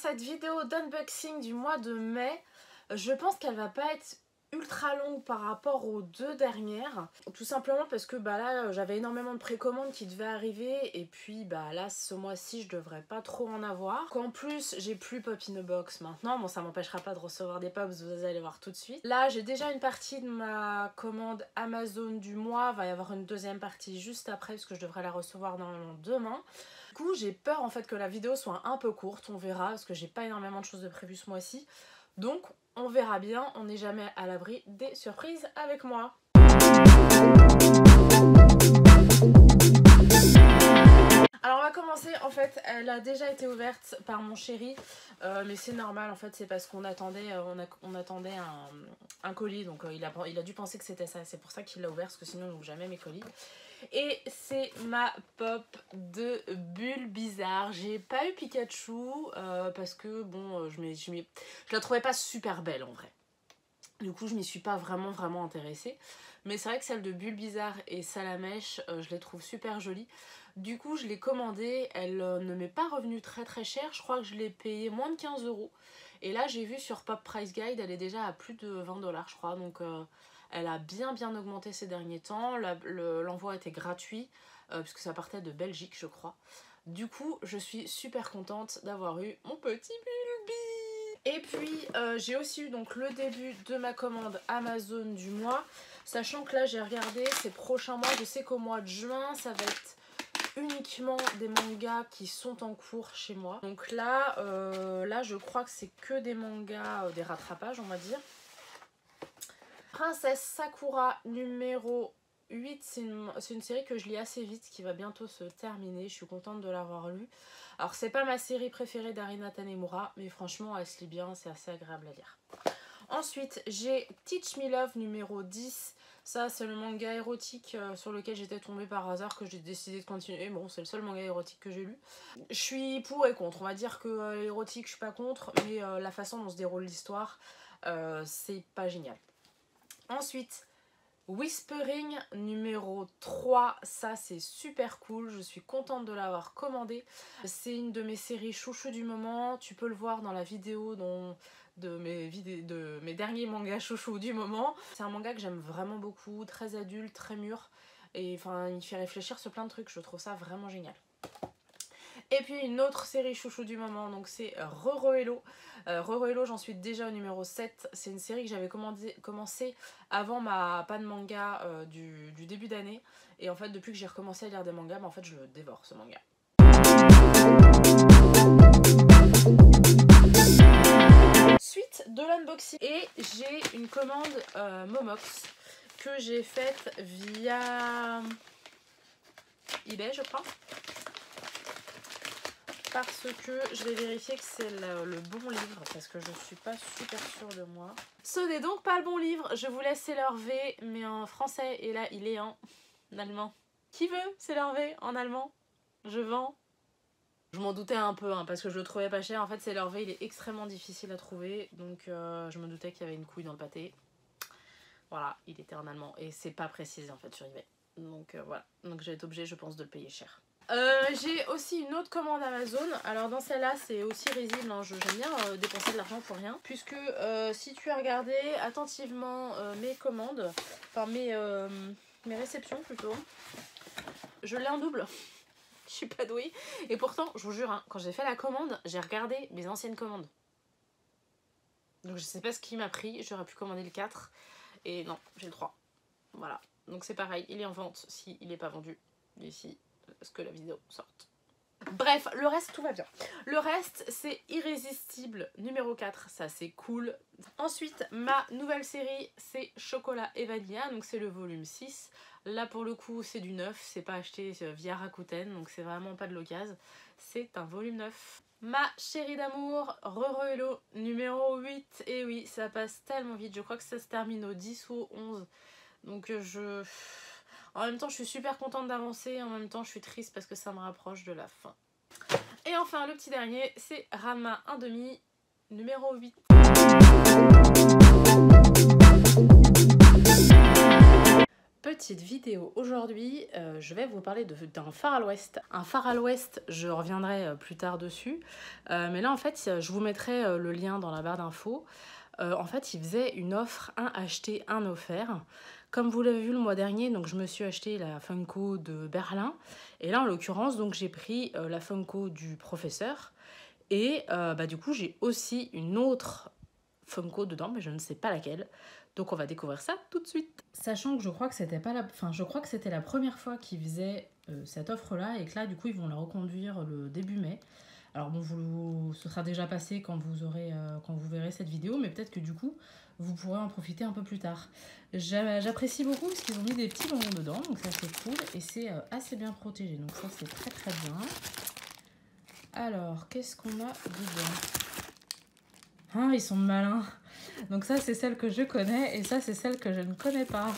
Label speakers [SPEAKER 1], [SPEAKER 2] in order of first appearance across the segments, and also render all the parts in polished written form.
[SPEAKER 1] cette vidéo d'unboxing du mois de mai. Je pense qu'elle va pas être ultra longue par rapport aux deux dernières, tout simplement parce que là j'avais énormément de précommandes qui devaient arriver et puis là ce mois-ci je devrais pas trop en avoir. Qu'en plus j'ai plus Pop in a Box maintenant, bon ça m'empêchera pas de recevoir des pops, vous allez voir tout de suite. Là j'ai déjà une partie de ma commande Amazon du mois, va y avoir une deuxième partie juste après parce que je devrais la recevoir normalement demain. Du coup j'ai peur en fait que la vidéo soit un peu courte, on verra parce que j'ai pas énormément de choses de prévues ce mois-ci. Donc on verra bien, on n'est jamais à l'abri des surprises avec moi. Alors on va commencer, en fait elle a déjà été ouverte par mon chéri, mais c'est normal en fait, c'est parce qu'on attendait, on attendait un colis, donc il a dû penser que c'était ça, c'est pour ça qu'il l'a ouvert, parce que sinon on n'ouvre jamais mes colis. Et c'est ma pop de Bulle Bizarre. J'ai pas eu Pikachu parce que bon, je la trouvais pas super belle en vrai. Du coup, je m'y suis pas vraiment intéressée. Mais c'est vrai que celle de Bulle Bizarre et Salamèche, je les trouve super jolies. Du coup, je l'ai commandée. Elle ne m'est pas revenue très cher. Je crois que je l'ai payée moins de 15 €. Et là, j'ai vu sur Pop Price Guide, elle est déjà à plus de 20 $, je crois. Donc elle a bien augmenté ces derniers temps. L'envoi était gratuit puisque ça partait de Belgique, je crois. Du coup, je suis super contente d'avoir eu mon petit Bulbi. Et puis, j'ai aussi eu donc le début de ma commande Amazon du mois. Sachant que là, j'ai regardé ces prochains mois. Je sais qu'au mois de juin, ça va être uniquement des mangas qui sont en cours chez moi. Donc là, je crois que c'est que des mangas, des rattrapages, on va dire. Princesse Sakura numéro 8, c'est une série que je lis assez vite, qui va bientôt se terminer. Je suis contente de l'avoir lue. Alors c'est pas ma série préférée d'Arina Tanemura, mais franchement elle se lit bien, c'est assez agréable à lire. Ensuite j'ai Teach Me Love numéro 10. Ça c'est le manga érotique sur lequel j'étais tombée par hasard, que j'ai décidé de continuer. Bon, c'est le seul manga érotique que j'ai lu. Je suis pour et contre. On va dire que l'érotique je suis pas contre, mais la façon dont se déroule l'histoire, c'est pas génial. Ensuite, Whispering numéro 3, ça c'est super cool, je suis contente de l'avoir commandé. C'est une de mes séries chouchou du moment, tu peux le voir dans la vidéo de mes derniers mangas chouchou du moment. C'est un manga que j'aime vraiment beaucoup, très adulte, très mûr, et enfin il fait réfléchir sur plein de trucs, je trouve ça vraiment génial. Et puis une autre série chouchou du moment, donc c'est Roro-Hello. Roro-Hello, j'en suis déjà au numéro 7. C'est une série que j'avais commencé avant ma panne manga du début d'année. Et en fait, depuis que j'ai recommencé à lire des mangas, en fait, je le dévore ce manga. Suite de l'unboxing. Et j'ai une commande Momox que j'ai faite via eBay, je crois. Parce que je vais vérifier que c'est le bon livre, parce que je suis pas super sûre de moi. Ce n'est donc pas le bon livre, je vous laisse Sailor V, mais en français, et là il est en allemand. Qui veut Sailor V en allemand? Je vends. Je m'en doutais un peu, parce que je le trouvais pas cher. En fait, Sailor V il est extrêmement difficile à trouver, donc je me doutais qu'il y avait une couille dans le pâté. Voilà, il était en allemand, et c'est pas précisé en fait sur eBay. Donc voilà, donc j'ai été obligée, je pense, de le payer cher. J'ai aussi une autre commande Amazon. Alors dans celle-là c'est aussi risible, j'aime bien dépenser de l'argent pour rien. Puisque si tu as regardé attentivement mes commandes, enfin mes réceptions plutôt, je l'ai en double. Je suis pas douée. Et pourtant je vous jure, quand j'ai fait la commande, j'ai regardé mes anciennes commandes. Donc je sais pas ce qui m'a pris, j'aurais pu commander le 4. Et non, j'ai le 3. Voilà, donc c'est pareil, il est en vente si il n'est pas vendu d'ici ce que la vidéo sorte. Bref, le reste tout va bien. Le reste c'est Irrésistible numéro 4, ça c'est cool. Ensuite ma nouvelle série c'est Chocolat et Vanilla, donc c'est le volume 6. Là pour le coup c'est du neuf, c'est pas acheté via Rakuten, donc c'est vraiment pas de l'occasion. C'est un volume 9. Ma chérie d'amour, Roro-Hello numéro 8. Et oui, ça passe tellement vite, je crois que ça se termine au 10 ou au 11. Donc en même temps je suis super contente d'avancer, en même temps je suis triste parce que ça me rapproche de la fin. Et enfin le petit dernier c'est Ranma 1/2 numéro 8. Petite vidéo vidéo. Aujourd'hui, je vais vous parler d'un phare à l'ouest. Un phare à l'ouest, je reviendrai plus tard dessus. Mais là, en fait, je vous mettrai le lien dans la barre d'infos. En fait, il faisait une offre, un acheté, un offert. Comme vous l'avez vu le mois dernier, donc je me suis acheté la Funko de Berlin. Et là, en l'occurrence, donc j'ai pris la Funko du professeur. Et du coup, j'ai aussi une autre Funko dedans, mais je ne sais pas laquelle. Donc on va découvrir ça tout de suite. Sachant que je crois que c'était pas la... Enfin, je crois que c'était la première fois qu'ils faisaient cette offre-là, et que là, du coup, ils vont la reconduire le début mai. Alors bon, ce sera déjà passé quand quand vous verrez cette vidéo, mais peut-être que du coup, vous pourrez en profiter un peu plus tard. J'apprécie beaucoup parce qu'ils ont mis des petits bonbons dedans, donc ça c'est cool, et c'est assez bien protégé, donc ça c'est très très bien. Alors, qu'est-ce qu'on a dedans? Ah, ils sont malins. Donc ça, c'est celle que je connais, et ça, c'est celle que je ne connais pas.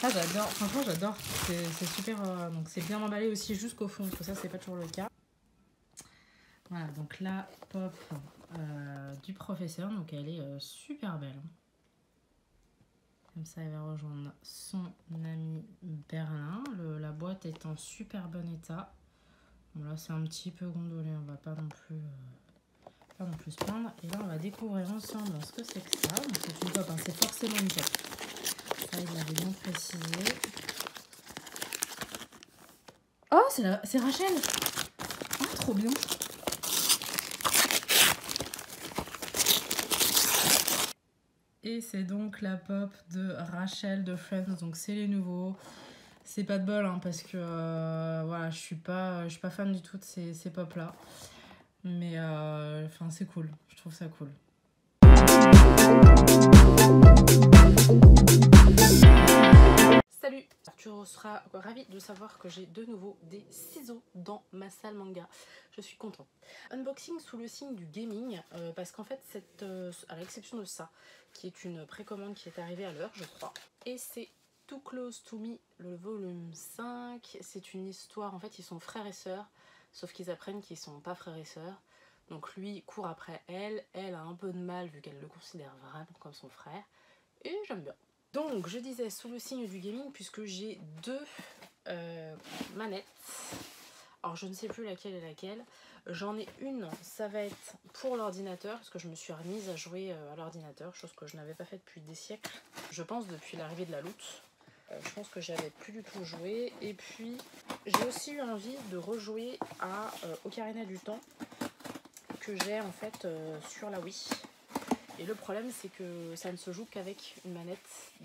[SPEAKER 1] Ah, j'adore. Franchement, j'adore. C'est super... donc c'est bien emballé aussi jusqu'au fond, parce que ça, c'est pas toujours le cas. Voilà, donc la pop du professeur, donc elle est super belle. Comme ça, elle va rejoindre son ami Berlin. La boîte est en super bon état. Bon, là, c'est un petit peu gondolé, on va pas non plus se plaindre. Et là, on va découvrir ensemble ce que c'est que ça. Donc, c'est une pop, hein, c'est forcément une pop. Ça, il l'avait bien précisé. Oh, c'est Rachel! Ah, trop bien! Et c'est donc la pop de Rachel de Friends, donc c'est les nouveaux. C'est pas de bol, hein, parce que voilà, je suis pas fan du tout de ces pop là. Mais enfin, c'est cool, je trouve ça cool. Salut, tu seras ravi de savoir que j'ai de nouveau des ciseaux dans ma salle manga. Je suis contente. Unboxing sous le signe du gaming, parce qu'en fait, à l'exception de ça, qui est une précommande qui est arrivée à l'heure, je crois. Et c'est Too Close to Me, le volume 5. C'est une histoire, en fait, ils sont frères et sœurs, sauf qu'ils apprennent qu'ils sont pas frères et sœurs. Donc lui court après elle, elle a un peu de mal vu qu'elle le considère vraiment comme son frère. Et j'aime bien. Donc je disais sous le signe du gaming, puisque j'ai deux manettes. Alors je ne sais plus laquelle est laquelle. J'en ai une, ça va être pour l'ordinateur, parce que je me suis remise à jouer à l'ordinateur, chose que je n'avais pas fait depuis des siècles. Je pense depuis l'arrivée de la loot. Je pense que j'avais plus du tout joué. Et puis j'ai aussi eu envie de rejouer à Ocarina du Temps, que j'ai en fait sur la Wii. Et le problème, c'est que ça ne se joue qu'avec une manette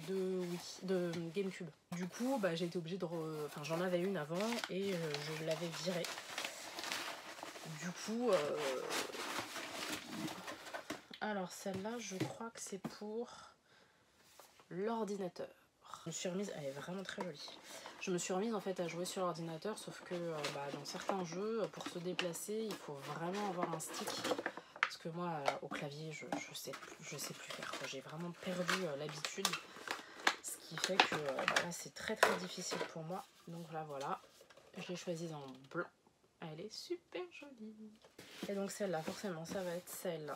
[SPEAKER 1] de GameCube. Du coup, j'ai été obligée de... Enfin, j'en avais une avant et je l'avais virée. Du coup... Alors, celle-là, je crois que c'est pour l'ordinateur. Je me suis remise... Elle est vraiment très jolie. Je me suis remise en fait à jouer sur l'ordinateur, sauf que dans certains jeux, pour se déplacer, il faut vraiment avoir un stick. Parce que moi, au clavier, je sais plus faire. J'ai vraiment perdu l'habitude. Ce qui fait que là, c'est très très difficile pour moi. Donc là, voilà. Je l'ai choisie en blanc. Elle est super jolie. Et donc celle-là, forcément, ça va être celle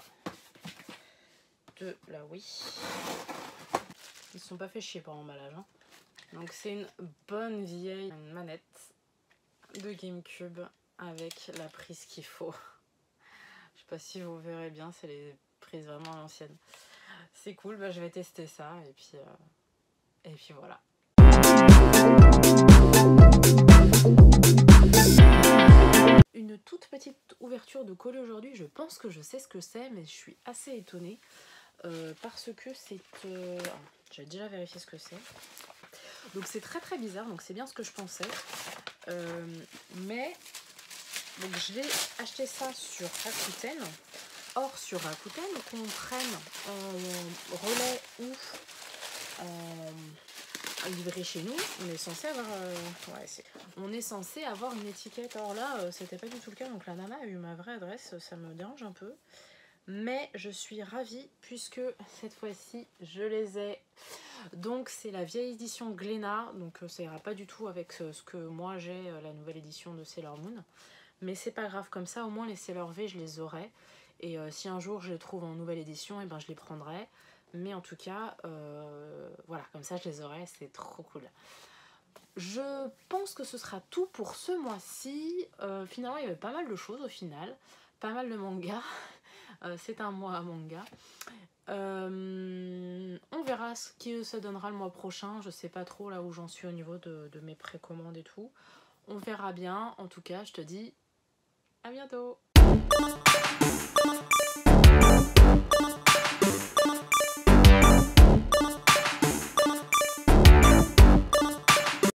[SPEAKER 1] de la Wii. Ils ne se sont pas fait chier pour l'emballage. Hein. Donc c'est une bonne vieille manette de GameCube avec la prise qu'il faut. Je sais pas si vous verrez bien, c'est les prises vraiment à l'ancienne. C'est cool, je vais tester ça et puis voilà. Une toute petite ouverture de colis aujourd'hui, je pense que je sais ce que c'est, mais je suis assez étonnée parce que c'est... j'ai déjà vérifié ce que c'est. Donc c'est très très bizarre, donc c'est bien ce que je pensais. Mais donc je vais acheter ça sur Rakuten. Or sur Rakuten, qu'on prenne en relais ou en livré chez nous, on est censé avoir on est censé avoir une étiquette. Or là, c'était pas du tout le cas, donc la nana a eu ma vraie adresse, ça me dérange un peu. Mais je suis ravie puisque cette fois-ci je les ai. Donc c'est la vieille édition Glénat, donc ça ira pas du tout avec ce que moi j'ai, la nouvelle édition de Sailor Moon. Mais c'est pas grave, comme ça au moins les Sailor V je les aurai. Et si un jour je les trouve en nouvelle édition, et je les prendrai. Mais en tout cas, voilà, comme ça je les aurai, c'est trop cool. Je pense que ce sera tout pour ce mois-ci. Finalement, il y avait pas mal de choses au final. Pas mal de mangas. C'est un mois à manga. On verra ce que ça donnera le mois prochain. Je sais pas trop là où j'en suis au niveau de mes précommandes et tout. On verra bien. En tout cas, je te dis à bientôt.